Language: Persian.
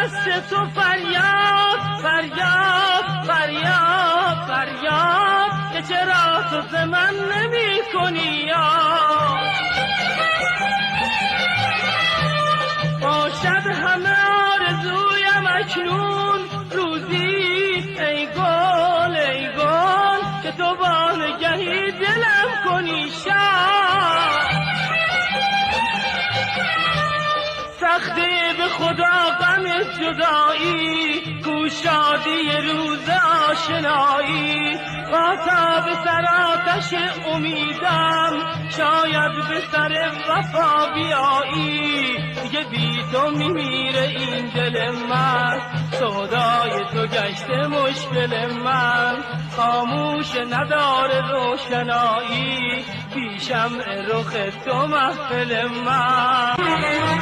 دست تو فریاد فریاد فریاد فریاد که چرا تو ز من نمی کنی یاد. باشد همه آرزویم اکنون روزی ای گل که تو بانگهی دلم کنی شاد. سخته به خدا غم جدایی کو شادی روز آشنایی. تا به سر آتش امیدم شاید به سر وفا بیایی. دیگه بی تو میمیره این دل من سودای تو گشته مشکل من. خاموش نداره روشنایی پیشم رخ تو محفل من.